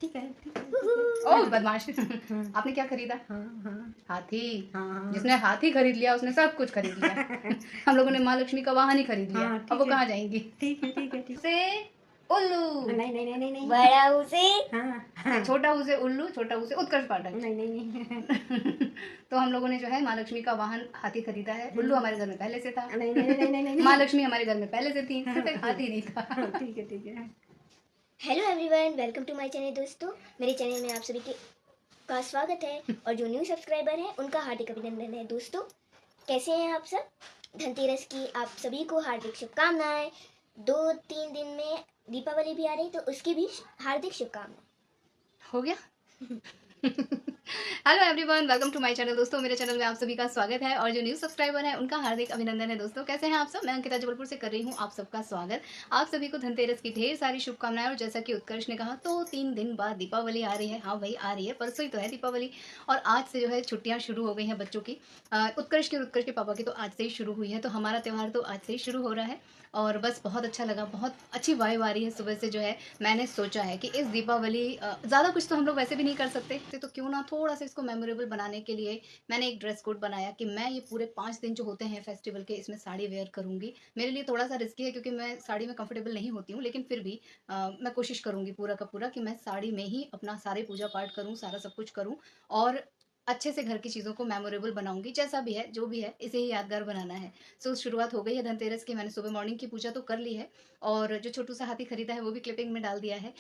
ठीक है ठीक है। ओ बदमाश। आपने क्या खरीदा? हाथी। जिसने हाथी खरीद लिया उसने सब कुछ खरीद लिया। हम लोगों ने माँ लक्ष्मी का वाहन ही खरीद लिया। अब वो कहाँ जाएंगी? ठीक है ठीक है ठीक से उल्लू। नहीं नहीं नहीं नहीं बड़ा उसे छोटा उसे उल्लू, छोटा उसे उत्कर्ष पाठक। नहीं नहीं नहीं तो हम लोगों ने जो है माँ लक्ष्मी का वाहन हाथी खरीदा है। उल्लू हमारे घर में पहले से था। नहीं नहीं नहीं नहीं नहीं माँ लक्ष्मी हमारे घर में पहले से थी, सिर्फ एक हाथी नहीं था। ठीक है। Hello everyone, welcome to my channel. दोस्तों, मेरे चैनल में आप सभी का स्वागत है और जो न्यू सब्सक्राइबर हैं उनका हार्दिक अभिनंदन है। दोस्तों, कैसे हैं आप सब? धनतेरस की आप सभी को हार्दिक शुभकामनाएं। 2-3 दिन में दीपावली भी आ रही, तो उसकी भी हार्दिक शुभकामनाएं। हो गया। Hello everyone, welcome to my channel. दोस्तों, मेरे चैनल में आप सभी का स्वागत है और जो न्यू सब्सक्राइबर है उनका हार्दिक अभिनंदन है। दोस्तों, कैसे हैं आप सब? मैं अंकिता जबलपुर से कर रही हूँ आप सबका स्वागत। आप सभी को धनतेरस की ढेर सारी शुभकामनाएं। और जैसा कि उत्कर्ष ने कहा, तो 3 दिन बाद दीपावली आ रही है। हाँ भाई, आ रही है, परसों ही तो है दीपावली। और आज से जो है छुट्टियाँ शुरू हो गई हैं बच्चों की। उत्कर्ष के पापा की तो आज से ही शुरू हुई है, तो हमारा त्यौहार तो आज से ही शुरू हो रहा है। और बस बहुत अच्छा लगा, बहुत अच्छी वाइब आ रही है सुबह से। जो है मैंने सोचा है कि इस दीपावली ज़्यादा कुछ तो हम लोग वैसे भी नहीं कर सकते, तो क्यों ना थोड़ा सा इसको मेमोरेबल बनाने के लिए मैंने एक ड्रेस कोड बनाया कि मैं ये पूरे 5 दिन जो होते हैं फेस्टिवल के, इसमें साड़ी वेयर करूँगी। मेरे लिए थोड़ा सा रिस्की है क्योंकि मैं साड़ी में कंफर्टेबल नहीं होती हूँ, लेकिन फिर भी मैं कोशिश करूँगी पूरा का पूरा कि मैं साड़ी में ही अपना सारे पूजा पाठ करूँ, सारा सब कुछ करूँ और अच्छे से घर की चीज़ों को मेमोरेबल बनाऊंगी। जैसा भी है, जो भी है, इसे ही यादगार बनाना है। सो शुरुआत हो गई है धनतेरस की। मैंने सुबह मॉर्निंग की पूजा तो कर ली है और जो छोटू सा हाथी खरीदा है वो भी क्लिपिंग में डाल दिया है।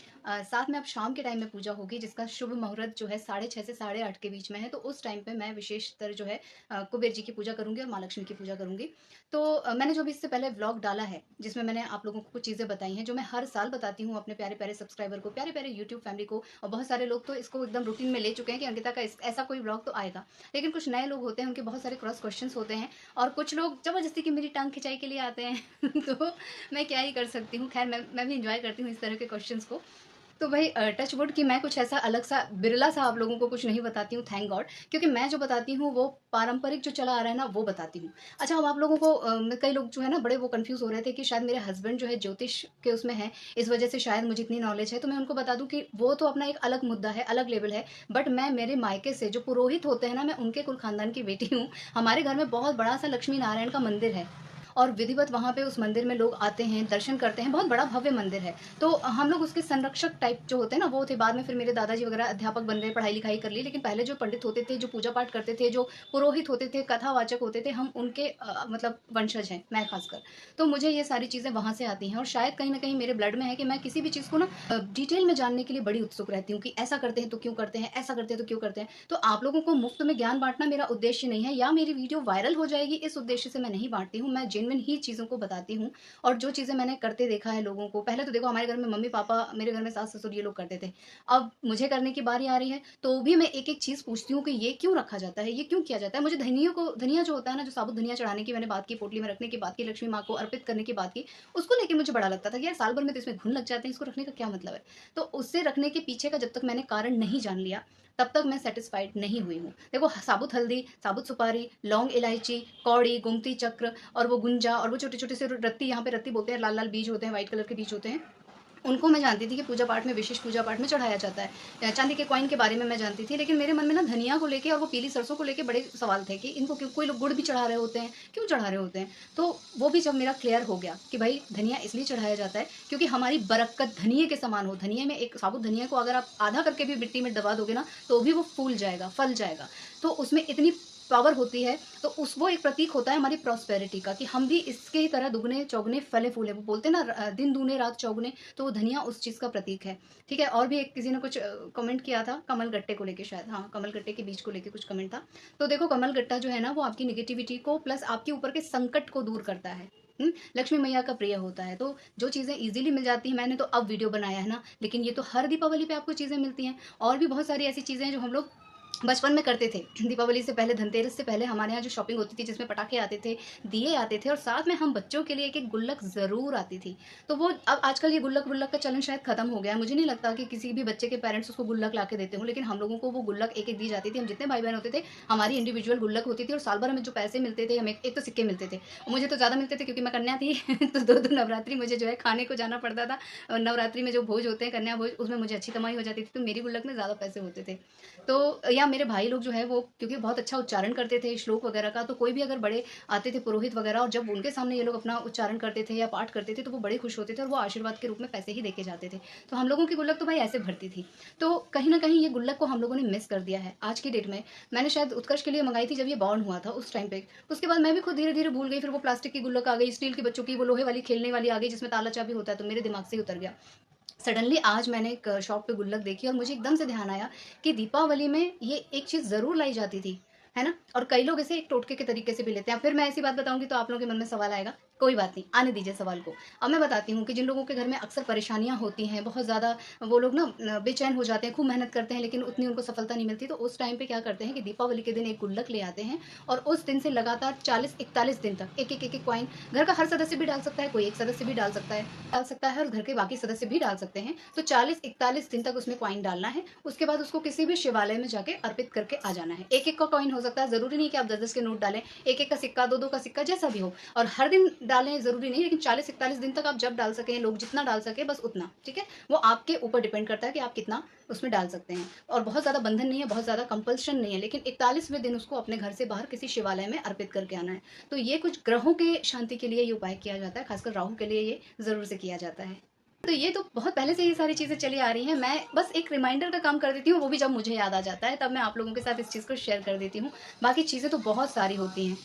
साथ में अब शाम के टाइम में पूजा होगी, जिसका शुभ मुहूर्त जो है 6:30 से 8:30 के बीच में है। तो उस टाइम पे मैं विशेषतर जो है कुबेर जी की पूजा करूंगी और माँ लक्ष्मी की पूजा करूंगी। तो मैंने जो भी इससे पहले व्लॉग डाला है, जिसमें मैंने आप लोगों को कुछ चीज़ें बताई हैं जो मैं हर साल बताती हूँ अपने प्यारे प्यारे सब्सक्राइबर को, प्यारे प्यारे यूट्यूब फैमिली को। और बहुत सारे लोग तो इसको एकदम रूटीन में ले चुके हैं कि अंकिता का ऐसा कोई व्लॉग तो आएगा। लेकिन कुछ नए लोग होते हैं, उनके बहुत सारे क्रॉस क्वेश्चंस होते हैं और कुछ लोग ज़बरदस्ती की मेरी टांग खिंचाई के लिए आते हैं। तो मैं क्या ही कर सकती हूँ। खैर, मैं भी इंजॉय करती हूँ इस तरह के क्वेश्चंस को। तो भाई टच वुड कि मैं कुछ ऐसा अलग सा बिरला सा आप लोगों को कुछ नहीं बताती हूँ, थैंक गॉड। क्योंकि मैं जो बताती हूँ वो पारंपरिक जो चला आ रहा है ना, वो बताती हूँ। अच्छा, अब आप लोगों को कई लोग जो है ना बड़े वो कंफ्यूज हो रहे थे कि शायद मेरे हस्बैंड जो है ज्योतिष के उसमें है, इस वजह से शायद मुझे इतनी नॉलेज है। तो मैं उनको बता दूं कि वो तो अपना एक अलग मुद्दा है, अलग लेवल है। बट मैं मेरे मायके से जो पुरोहित होते हैं ना, मैं उनके कुल खानदान की बेटी हूँ। हमारे घर में बहुत बड़ा सा लक्ष्मी नारायण का मंदिर है और विधिवत वहाँ पे उस मंदिर में लोग आते हैं, दर्शन करते हैं। बहुत बड़ा भव्य मंदिर है। तो हम लोग उसके संरक्षक टाइप जो होते हैं ना, वो थे। बाद में फिर मेरे दादाजी वगैरह अध्यापक बन गए, पढ़ाई लिखाई कर ली। लेकिन पहले जो पंडित होते थे, जो पूजा पाठ करते थे, जो पुरोहित होते थे, कथावाचक होते थे, हम उनके मतलब वंशज हैं, मैं खासकर। तो मुझे ये सारी चीज़ें वहाँ से आती हैं और शायद कहीं ना कहीं मेरे ब्लड में है कि मैं किसी भी चीज़ को ना डिटेल में जानने के लिए बड़ी उत्सुक रहती हूँ कि ऐसा करते हैं तो क्यों करते हैं, ऐसा करते हैं तो क्यों करते हैं। तो आप लोगों को मुफ्त में ज्ञान बांटना मेरा उद्देश्य नहीं है, या मेरी वीडियो वायरल हो जाएगी इस उद्देश्य से मैं नहीं बांटती हूँ। मैं जेन्युइन ही चीज़ों को बताती हूँ और जो चीज़ें मैंने करते देखा है लोगों को। पहले तो देखो, हमारे घर में मम्मी पापा, मेरे घर में सास ससुर, ये लोग करते थे। अब मुझे करने की बारी आ रही है, तो भी मैं एक एक चीज़ पूछती हूँ कि ये क्यों रखा जाता है, ये क्यों किया जाता है। मुझे धनिया जो होता है ना, जो साबुत धनिया चढ़ाने की मैंने बात की, पोटली में रखने की बात की, लक्ष्मी माँ को अर्पित करने की बात की, उसको लेके मुझे बड़ा लगता था कि यार साल भर में तो इसमें घुन लग जाते हैं, इसको रखने का क्या मतलब है। तो उससे रखने के पीछे का जब तक मैंने कारण नहीं जान लिया, तब तक मैं सेटिस्फाइड नहीं हुई हूँ। देखो, साबुत हल्दी, साबुत सुपारी, लौंग, इलायची, कौड़ी, गुमती चक्र और वो गुंजा और वो छोटे छोटे से रत्ती, यहाँ पे रत्ती बोलते हैं, लाल लाल बीज होते हैं, व्हाइट कलर के बीज होते हैं, उनको मैं जानती थी कि पूजा पाठ में, विशेष पूजा पाठ में चढ़ाया जाता है। चांदी के कॉइन के बारे में मैं जानती थी, लेकिन मेरे मन में ना धनिया को लेके और वो पीली सरसों को लेके बड़े सवाल थे कि इनको क्यों, कोई लोग गुड़ भी चढ़ा रहे होते हैं, क्यों चढ़ा रहे होते हैं। तो वो भी जब मेरा क्लियर हो गया कि भाई धनिया इसलिए चढ़ाया जाता है क्योंकि हमारी बरकत धनिये के समान हो। धनिये में, एक साबुत धनिया को अगर आप आधा करके भी मिट्टी में दबा दोगे ना, तो भी वो फूल जाएगा, फल जाएगा। तो उसमें इतनी पावर होती है। तो उस वो एक प्रतीक होता है हमारी प्रॉस्पेरिटी का, कि हम भी इसके ही तरह दुगने चौगने फले फूले, वो बोलते हैं ना दिन दूने रात चौगने, तो वो धनिया उस चीज़ का प्रतीक है। ठीक है। और भी एक किसी ने कुछ कमेंट किया था कमल गट्टे को लेके, शायद, हाँ, कमल गट्टे के बीज को लेके कुछ कमेंट था। तो देखो, कमल गट्टा जो है ना, वो आपकी निगेटिविटी को प्लस आपके ऊपर के संकट को दूर करता है। लक्ष्मी मैया का प्रिय होता है। तो जो चीज़ें इजीली मिल जाती हैं, मैंने तो अब वीडियो बनाया है ना, लेकिन ये तो हर दीपावली पे आपको चीज़ें मिलती हैं। और भी बहुत सारी ऐसी चीज़ें हैं जो हम लोग बचपन में करते थे। दीपावली से पहले, धनतेरस से पहले हमारे यहाँ जो शॉपिंग होती थी, जिसमें पटाखे आते थे, दिए आते थे और साथ में हम बच्चों के लिए एक-एक गुल्लक ज़रूर आती थी। तो वो अब आजकल ये गुल्लक-वुल्लक का चलन शायद खत्म हो गया है। मुझे नहीं लगता कि किसी भी बच्चे के पेरेंट्स उसको गुल्लक ला के देते हों, लेकिन हम लोगों को वो गुल्लक एक-एक दी जाती थी। हम जितने भाई-बहन होते थे, हमारी इंडिविजुअल गुल्लक होती थी और साल भर हमें जो पैसे मिलते थे, हमें एक तो सिक्के मिलते थे। मुझे तो ज़्यादा मिलते थे क्योंकि मैं कन्या थी तो 2-2 नवरात्रि मुझे जो है खाने को जाना पड़ता था। नवरात्रि में जो भोज होते हैं, कन्या भोज, उसमें मुझे अच्छी कमाई हो जाती थी, तो मेरी गुल्लक में ज़्यादा पैसे होते थे। तो या मेरे भाई लोग जो है वो क्योंकि बहुत अच्छा उच्चारण करते थे श्लोक वगैरह का, तो कोई भी अगर बड़े आते थे पुरोहित वगैरह और जब उनके सामने ये लोग अपना उच्चारण करते थे या पाठ करते थे तो वो बड़े खुश होते थे और वो आशीर्वाद के रूप में पैसे ही देके जाते थे। तो हम लोगों की गुल्लक तो भाई ऐसे भरती थी। तो कहीं ना कहीं ये गुल्लक को हम लोगों ने मिस कर दिया है आज की डेट में। मैंने शायद उत्कर्ष के लिए मंगाई थी जब ये बॉर्न हुआ था उस टाइम पे। उसके बाद मैं भी खुद धीरे धीरे भूल गई। फिर वो प्लास्टिक की गुल्लक आ गई, स्टील की बच्चों की, वो लोहे वाली खेलने वाली आ गई जिसमें ताला चाबी होता है, तो मेरे दिमाग से ही उतर गया। सडनली आज मैंने एक शॉप पे गुल्लक देखी और मुझे एकदम से ध्यान आया कि दीपावली में ये एक चीज़ ज़रूर लाई जाती थी, है ना? और कई लोग इसे एक टोटके के तरीके से भी लेते हैं। फिर मैं ऐसी बात बताऊंगी तो आप लोगों के मन में सवाल आएगा, कोई बात नहीं, आने दीजिए सवाल को। अब मैं बताती हूँ कि जिन लोगों के घर में अक्सर परेशानियां होती हैं, बहुत ज़्यादा वो लोग ना बेचैन हो जाते हैं, खूब मेहनत करते हैं लेकिन उतनी उनको सफलता नहीं मिलती, तो उस टाइम पे क्या करते हैं कि दीपावली के दिन एक गुल्लक ले आते हैं और उस दिन से लगातार 40-41 दिन तक एक कॉइन, घर का हर सदस्य भी डाल सकता है, कोई एक सदस्य भी डाल सकता है और घर के बाकी सदस्य भी डाल सकते हैं। तो 40-41 दिन तक उसमें कॉइन डालना है। उसके बाद उसको किसी भी शिवालय में जाके अर्पित करके आ जाना है। एक का कॉइन हो सकता है, जरूरी नहीं कि आप 10-10 के नोट डालें, एक का सिक्का, 2-2 का सिक्का, जैसा भी हो। और हर दिन डालें जरूरी नहीं, लेकिन 40-41 दिन तक आप जब डाल सकें, लोग जितना डाल सके बस उतना, ठीक है? वो आपके ऊपर डिपेंड करता है कि आप कितना उसमें डाल सकते हैं। और बहुत ज्यादा बंधन नहीं है, बहुत ज्यादा कंपल्शन नहीं है, लेकिन 41वें दिन उसको अपने घर से बाहर किसी शिवालय में अर्पित करके आना है। तो ये कुछ ग्रहों के शांति के लिए ये उपाय किया जाता है, खासकर राहु के लिए ये जरूर से किया जाता है। तो ये तो बहुत पहले से ये सारी चीज़ें चली आ रही हैं। मैं बस एक रिमाइंडर का काम कर देती हूँ, वो भी जब मुझे याद आ जाता है तब मैं आप लोगों के साथ इस चीज़ को शेयर कर देती हूँ। बाकी चीज़ें तो बहुत सारी होती हैं।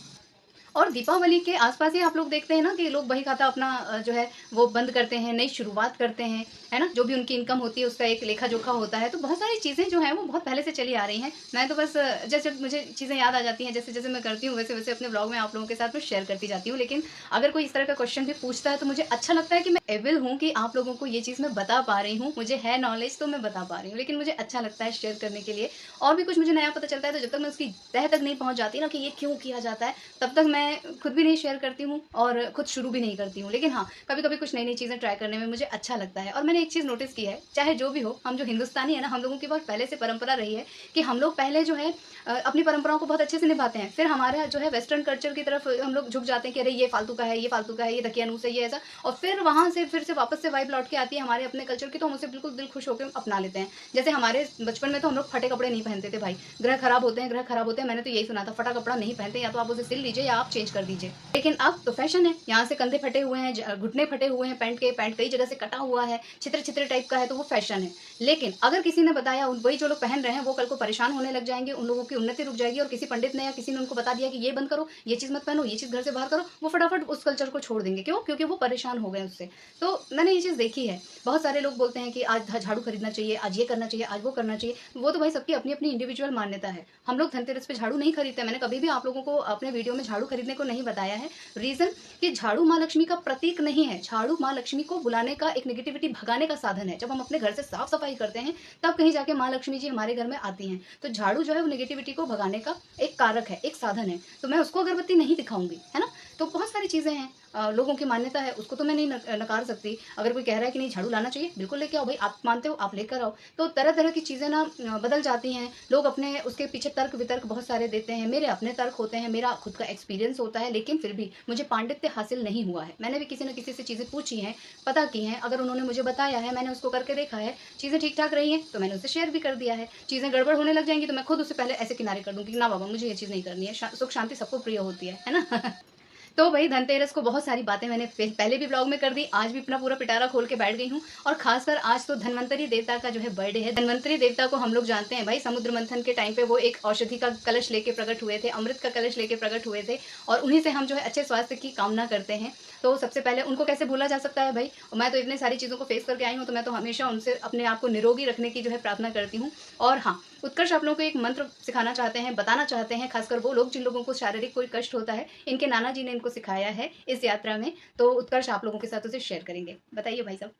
और दीपावली के आसपास ही आप लोग देखते हैं ना कि लोग बही खाता अपना जो है वो बंद करते हैं, नई शुरुआत करते हैं, है ना? जो भी उनकी इनकम होती है उसका एक लेखा जोखा होता है। तो बहुत सारी चीज़ें जो हैं वो बहुत पहले से चली आ रही हैं। मैं तो बस जैसे मुझे चीज़ें याद आ जाती हैं, जैसे जैसे मैं करती हूँ वैसे वैसे अपने ब्लॉग में आप लोगों के साथ में शेयर करती जाती हूँ। लेकिन अगर कोई इस तरह का क्वेश्चन भी पूछता है तो मुझे अच्छा लगता है कि मैं एबल हूँ कि आप लोगों को ये चीज़ मैं बता पा रही हूँ। मुझे है नॉलेज तो मैं बता पा रही हूँ, लेकिन मुझे अच्छा लगता है शेयर करने के लिए। और भी कुछ मुझे नया पता चलता है तो जब तक मैं उसकी तह तक नहीं पहुँच जाती ना कि ये क्यों किया जाता है, तब तक मैं खुद भी नहीं शेयर करती हूँ और खुद शुरू भी नहीं करती हूँ। लेकिन हाँ, कभी कभी कुछ नई नई चीज़ें ट्राई करने में मुझे अच्छा लगता है। और मैंने एक चीज़ नोटिस की है, चाहे जो भी हो, हम जो हिंदुस्तानी है ना, हम लोगों की बहुत पहले से परंपरा रही है कि हम लोग पहले जो है अपनी परंपराओं को बहुत अच्छे से निभाते हैं। फिर हमारा जो है वेस्टर्न कल्चर की तरफ हम लोग झुक जाते हैं कि अरे ये फालतू का है, ये फालतू का है, ये दकियानूस है, ये ऐसा। और फिर वहाँ से फिर से वापस से वाइब लौट के आती है हमारे अपने कल्चर की, तो हम उसे बिल्कुल दिल खुश होकर अपना लेते हैं। जैसे हमारे बचपन में तो हम लोग फटे कपड़े नहीं पहनते थे भाई, ग्रह खराब होते हैं, ग्रह खराब होते हैं। मैंने तो यही सुना था, फटा कपड़ा नहीं पहनते, या तो आप उसे सिल लीजिए या आप चेंज कर दीजिए। लेकिन अब तो फैशन है, यहाँ से कंधे फटे हुए हैं, घुटने फटे हुए हैं, पैंट के पैंट कई जगह से कटा हुआ है, छित्र छित्र टाइप का है, तो वो फैशन है। लेकिन अगर किसी ने बताया, वही जो लोग पहन रहे हैं वो कल को परेशान होने लग जाएंगे, उन लोगों की उन्नति रुक जाएगी। और किसी पंडित ने या किसी ने उनको बता दिया कि ये बंद करो, ये चीज मत पहनो, ये चीज घर से बाहर करो, वो फटाफट उस कल्चर को छोड़ देंगे। क्यों? क्योंकि वो परेशान हो गए उससे। तो मैंने ये चीज देखी है। बहुत सारे लोग बोलते हैं कि आज झाड़ू खरीदना चाहिए, आज ये करना चाहिए, आज वो करना चाहिए। वो तो भाई सबकी अपनी अपनी इंडिविजुअल मान्यता है। हम लोग धनतेरस पे झाड़ू नहीं खरीदते। मैंने कभी भी आप लोगों को अपने वीडियो में झाड़ू खरीदने को नहीं बताया है। रीजन कि झाड़ू माँ लक्ष्मी का प्रतीक नहीं है। झाड़ू माँ लक्ष्मी को बुलाने का, एक नेगेटिविटी भगाने का साधन है। जब हम अपने घर से साफ सफाई करते हैं तब कहीं जाके माँ लक्ष्मी जी हमारे घर में आती हैं। तो झाड़ू जो है वो नेगेटिविटी को भगाने का एक कारक है, एक साधन है। तो मैं उसको अगरबत्ती नहीं दिखाऊंगी, है ना? तो बहुत सारी चीजें हैं, लोगों की मान्यता है, उसको तो मैं नहीं नकार सकती। अगर कोई कह रहा है कि नहीं झाड़ू लाना चाहिए, बिल्कुल लेके आओ भाई, आप मानते हो आप लेकर आओ। तो तरह तरह की चीजें ना बदल जाती हैं। लोग अपने उसके पीछे तर्क वितर्क बहुत सारे देते हैं। मेरे अपने तर्क होते हैं, मेरा खुद का एक्सपीरियंस होता है, लेकिन फिर भी मुझे पांडित्य हासिल नहीं हुआ है। मैंने भी किसी न किसी से चीजें पूछी हैं, पता की हैं, अगर उन्होंने मुझे बताया है, मैंने उसको करके देखा है, चीजें ठीक ठाक रही हैं तो मैंने उसे शेयर भी कर दिया है। चीजें गड़बड़ होने लग जाएंगी तो मैं खुद उससे पहले ऐसे किनारे कर दूंगी, ना बाबा मुझे ये चीज नहीं करनी है। सुख शांति सबको प्रिय होती है ना? तो भाई धनतेरस को बहुत सारी बातें मैंने पहले भी ब्लॉग में कर दी, आज भी अपना पूरा पिटारा खोल के बैठ गई हूँ। और खासकर आज तो धन्वंतरी देवता का जो है बर्थडे है। धन्वंतरी देवता को हम लोग जानते हैं भाई, समुद्र मंथन के टाइम पे वो एक औषधि का कलश लेके प्रकट हुए थे, अमृत का कलश लेके प्रकट हुए थे, और उन्हीं से हम जो है अच्छे स्वास्थ्य की कामना करते हैं। तो सबसे पहले उनको कैसे भूला जा सकता है भाई? मैं तो इतने सारी चीज़ों को फेस करके आई हूँ, तो मैं तो हमेशा उनसे अपने आप को निरोगी रखने की जो है प्रार्थना करती हूँ। और हाँ, उत्कर्ष आप लोगों को एक मंत्र सिखाना चाहते हैं, बताना चाहते हैं, खासकर वो लोग जिन लोगों को शारीरिक कोई कष्ट होता है, इनके नाना जी ने इनको सिखाया है इस यात्रा में। तो उत्कर्ष आप लोगों के साथ उसे शेयर करेंगे। बताइए भाई साहब।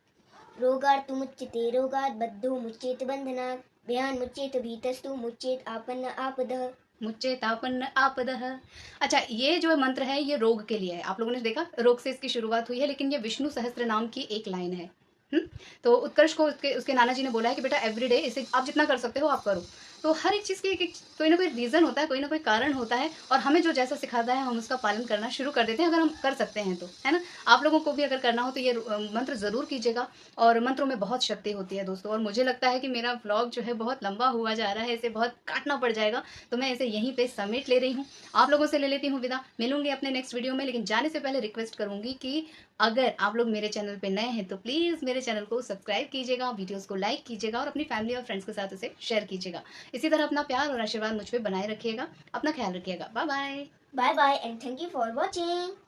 रोगार्तुमुच्यते रोगात् बद्धो मुच्येत बंधनात् भयान मुच्चेत भीतस्तु मुच्चेत आपन्न आपदः। मुच्चे तापन्न आपदः। अच्छा, ये जो मंत्र है ये रोग के लिए है। आप लोगों ने देखा रोग से इसकी शुरुआत हुई है, लेकिन ये विष्णु सहस्त्र नाम की एक लाइन है। तो उत्कर्ष को उसके नाना जी ने बोला है कि बेटा एवरीडे इसे आप जितना कर सकते हो आप करो। तो हर एक चीज़ की कोई ना कोई रीज़न होता है, कोई ना कोई कारण होता है, और हमें जो जैसा सिखाता है हम उसका पालन करना शुरू कर देते हैं, अगर हम कर सकते हैं तो, है ना। आप लोगों को भी अगर करना हो तो ये मंत्र ज़रूर कीजिएगा, और मंत्रों में बहुत शक्ति होती है दोस्तों। और मुझे लगता है कि मेरा व्लॉग जो है बहुत लंबा हुआ जा रहा है, इसे बहुत काटना पड़ जाएगा, तो मैं इसे यहीं पर समेट ले रही हूँ। आप लोगों से ले लेती हूँ विदा, मिलूंगी अपने नेक्स्ट वीडियो में। लेकिन जाने से पहले रिक्वेस्ट करूँगी कि अगर आप लोग मेरे चैनल पे नए हैं तो प्लीज़ मेरे चैनल को सब्सक्राइब कीजिएगा, वीडियोस को लाइक कीजिएगा, और अपनी फैमिली और फ्रेंड्स के साथ इसे शेयर कीजिएगा। इसी तरह अपना प्यार और आशीर्वाद मुझ पे बनाए रखिएगा। अपना ख्याल रखिएगा। Bye bye. Bye bye and thank you for watching.